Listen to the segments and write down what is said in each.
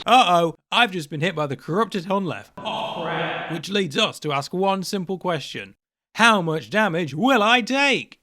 Uh-oh, I've just been hit by the corrupted Hunlef. Oh, crap. Which leads us to ask one simple question. How much damage will I take?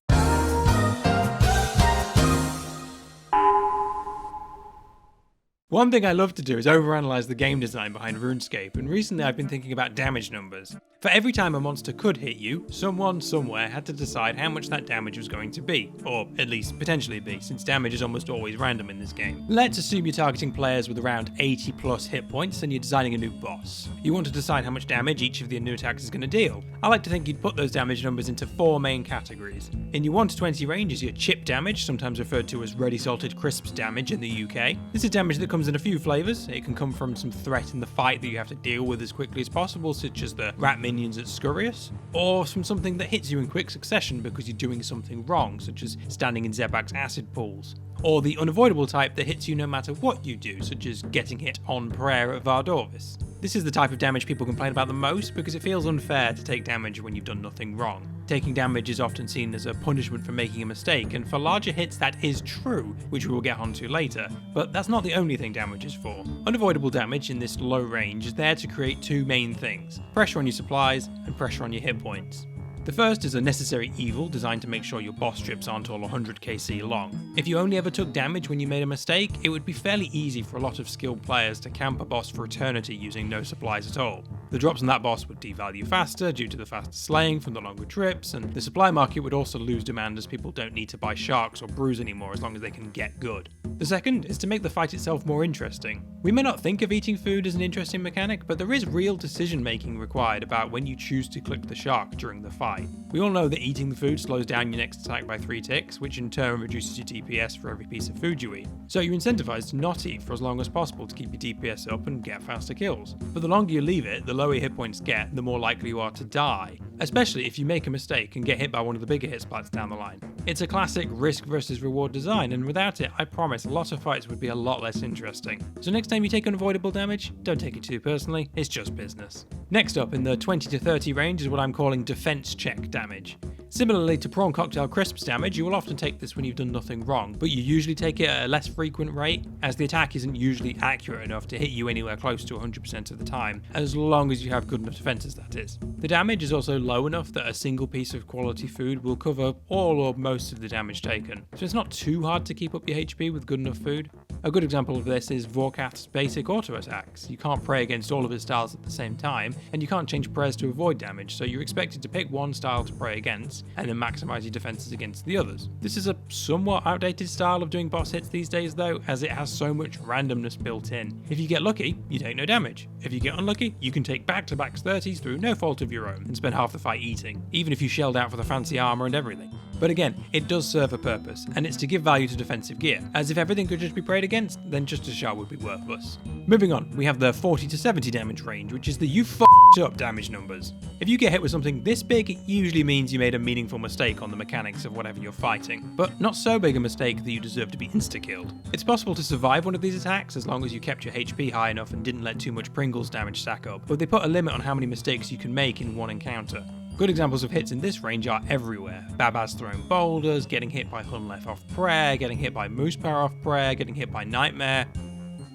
One thing I love to do is overanalyze the game design behind RuneScape, and recently I've been thinking about damage numbers. For every time a monster could hit you, someone somewhere had to decide how much that damage was going to be, or at least potentially be, since damage is almost always random in this game. Let's assume you're targeting players with around 80 plus hit points and you're designing a new boss. You want to decide how much damage each of the new attacks is going to deal. I like to think you'd put those damage numbers into 4 main categories. In your 1 to 20 range is your chip damage, sometimes referred to as ready salted crisps damage in the UK. This is damage that comes in a few flavours. It can come from some threat in the fight that you have to deal with as quickly as possible, such as the rat minions at Scurrius, or from something that hits you in quick succession because you're doing something wrong, such as standing in Zebak's acid pools, or the unavoidable type that hits you no matter what you do, such as getting hit on prayer at Vardorvis. This is the type of damage people complain about the most because it feels unfair to take damage when you've done nothing wrong. Taking damage is often seen as a punishment for making a mistake, and for larger hits that is true, which we will get onto later, but that's not the only thing damage is for. Unavoidable damage in this low range is there to create 2 main things: pressure on your supplies and pressure on your hit points. The first is a necessary evil designed to make sure your boss trips aren't all 100 kc long. If you only ever took damage when you made a mistake, it would be fairly easy for a lot of skilled players to camp a boss for eternity using no supplies at all. The drops on that boss would devalue faster due to the faster slaying from the longer trips, and the supply market would also lose demand as people don't need to buy sharks or brews anymore as long as they can get good. The second is to make the fight itself more interesting. We may not think of eating food as an interesting mechanic, but there is real decision making required about when you choose to click the shark during the fight. We all know that eating the food slows down your next attack by 3 ticks, which in turn reduces your DPS for every piece of food you eat. So you're incentivized to not eat for as long as possible to keep your DPS up and get faster kills. But the longer you leave it, the lower your hit points get, the more likely you are to die, especially if you make a mistake and get hit by one of the bigger hitsplats down the line. It's a classic risk versus reward design, and without it, I promise a lot of fights would be a lot less interesting. So next time you take unavoidable damage, don't take it too personally, it's just business. Next up, in the 20 to 30 range, is what I'm calling defense check damage. Similarly to prawn cocktail crisps damage, you will often take this when you've done nothing wrong, but you usually take it at a less frequent rate, as the attack isn't usually accurate enough to hit you anywhere close to 100% of the time, as long as you have good enough defenses, that is. The damage is also low enough that a single piece of quality food will cover all or most of the damage taken, so it's not too hard to keep up your HP with good enough food. A good example of this is Vorkath's basic auto attacks. You can't pray against all of his styles at the same time, and you can't change prayers to avoid damage, so you're expected to pick one style to pray against, and then maximize your defenses against the others. This is a somewhat outdated style of doing boss hits these days though, as it has so much randomness built in. If you get lucky, you take no damage. If you get unlucky, you can take back-to-back 30s through no fault of your own, and spend half the fight eating, even if you shelled out for the fancy armor and everything. But again, it does serve a purpose, and it's to give value to defensive gear, as if everything could just be prayed against, then just a shard would be worthless. Moving on, we have the 40 to 70 damage range, which is the you f***ed up damage numbers. If you get hit with something this big, it usually means you made a meaningful mistake on the mechanics of whatever you're fighting, but not so big a mistake that you deserve to be insta-killed. It's possible to survive one of these attacks as long as you kept your HP high enough and didn't let too much Pringles damage stack up, but they put a limit on how many mistakes you can make in one encounter. Good examples of hits in this range are everywhere. Babaz throwing boulders, getting hit by Hunlef off prayer, getting hit by Moosepower off prayer, getting hit by Nightmare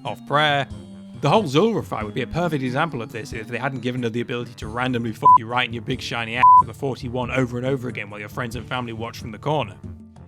off prayer. The whole Zulrah fight would be a perfect example of this if they hadn't given her the ability to randomly f*** you right in your big shiny ass with a 41 over and over again while your friends and family watch from the corner.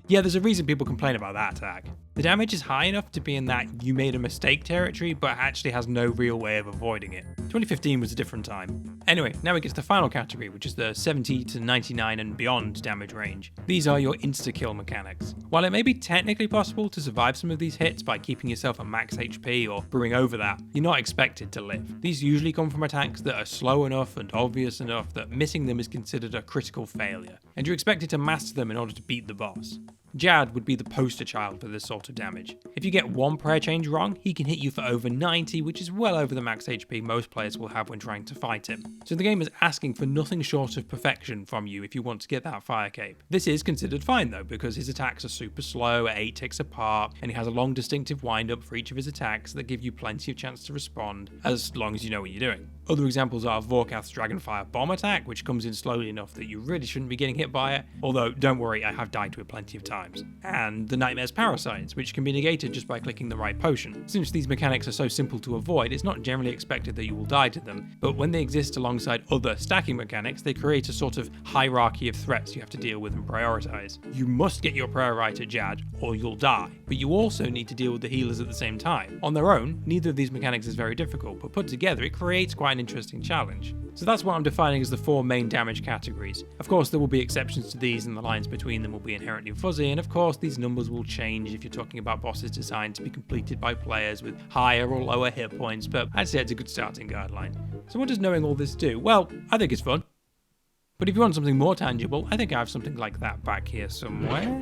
Yeah, there's a reason people complain about that attack. The damage is high enough to be in that you made a mistake territory, but actually has no real way of avoiding it. 2015 was a different time. Anyway, now we get to the final category, which is the 70 to 99 and beyond damage range. These are your insta-kill mechanics. While it may be technically possible to survive some of these hits by keeping yourself at max HP or brewing over that, you're not expected to live. These usually come from attacks that are slow enough and obvious enough that missing them is considered a critical failure, and you're expected to master them in order to beat the boss. Jad would be the poster child for this sort of damage. If you get one prayer change wrong, he can hit you for over 90, which is well over the max HP most players will have when trying to fight him. So the game is asking for nothing short of perfection from you if you want to get that fire cape. This is considered fine though, because his attacks are super slow at 8 ticks apart, and he has a long distinctive wind up for each of his attacks that give you plenty of chance to respond, as long as you know what you're doing. Other examples are Vorkath's Dragonfire Bomb Attack, which comes in slowly enough that you really shouldn't be getting hit by it, although don't worry, I have died to it plenty of times. And the Nightmare's Parasites, which can be negated just by clicking the right potion. Since these mechanics are so simple to avoid, it's not generally expected that you will die to them, but when they exist alongside other stacking mechanics, they create a sort of hierarchy of threats you have to deal with and prioritize. You must get your prayer right at Jad, or you'll die, but you also need to deal with the healers at the same time. On their own, neither of these mechanics is very difficult, but put together it creates quite an interesting challenge. So that's what I'm defining as the 4 main damage categories. Of course there will be exceptions to these and the lines between them will be inherently fuzzy, and of course these numbers will change if you're talking about bosses designed to be completed by players with higher or lower hit points, but I'd say it's a good starting guideline. So what does knowing all this do? Well, I think it's fun. But if you want something more tangible, I think I have something like that back here somewhere.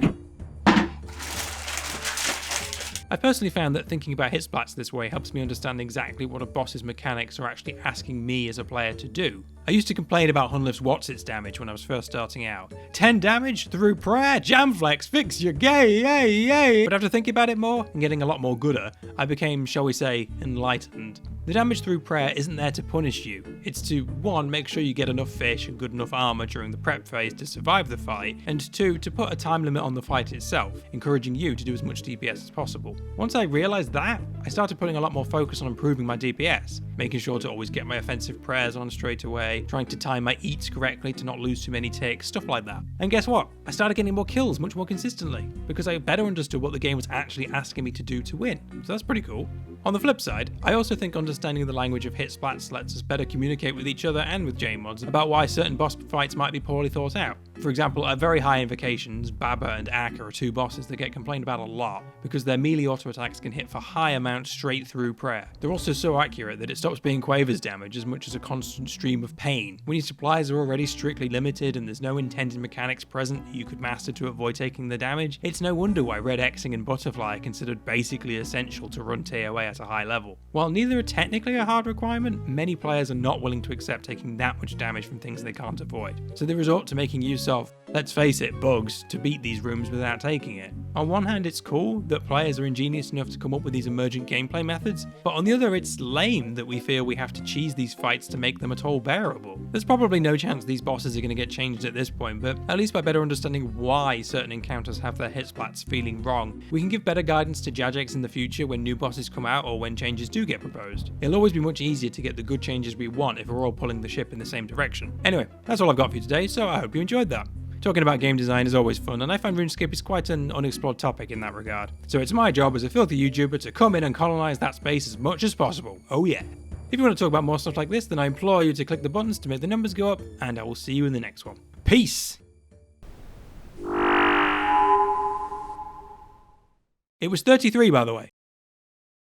I personally found that thinking about hitsplats this way helps me understand exactly what a boss's mechanics are actually asking me as a player to do. I used to complain about Hunlift's Whatsits damage when I was first starting out. 10 damage through prayer, Jamflex, fix your gay, yay, yay. But after thinking about it more and getting a lot more gooder, I became, shall we say, enlightened. The damage through prayer isn't there to punish you. It's to 1, make sure you get enough fish and good enough armor during the prep phase to survive the fight, and 2, to put a time limit on the fight itself, encouraging you to do as much DPS as possible. Once I realized that, I started putting a lot more focus on improving my DPS, making sure to always get my offensive prayers on straight away, trying to time my eats correctly to not lose too many ticks, stuff like that. And guess what? I started getting more kills much more consistently, because I better understood what the game was actually asking me to do to win. So that's pretty cool. On the flip side, I also think understanding the language of hitsplats lets us better communicate with each other and with JMods about why certain boss fights might be poorly thought out. For example, at very high invocations, Baba and Akka are 2 bosses that get complained about a lot because their melee auto attacks can hit for high amounts straight through prayer. They're also so accurate that it stops being Quaver's damage as much as a constant stream of pain. When your supplies are already strictly limited and there's no intended mechanics present you could master to avoid taking the damage, it's no wonder why Red Xing and Butterfly are considered basically essential to run TOA at a high level. While neither are technically a hard requirement, many players are not willing to accept taking that much damage from things they can't avoid. So they resort to making use of, let's face it, bugs to beat these rooms without taking it. On one hand, it's cool that players are ingenious enough to come up with these emergent gameplay methods, but on the other, it's lame that we feel we have to cheese these fights to make them at all bearable. There's probably no chance these bosses are going to get changed at this point, but at least by better understanding why certain encounters have their hitsplats feeling wrong, we can give better guidance to Jagex in the future when new bosses come out or when changes do get proposed. It'll always be much easier to get the good changes we want if we're all pulling the ship in the same direction. Anyway, that's all I've got for you today, so I hope you enjoyed that. Talking about game design is always fun, and I find RuneScape is quite an unexplored topic in that regard. So it's my job as a filthy YouTuber to come in and colonize that space as much as possible. Oh yeah. If you want to talk about more stuff like this, then I implore you to click the buttons to make the numbers go up, and I will see you in the next one. Peace! It was 33, by the way.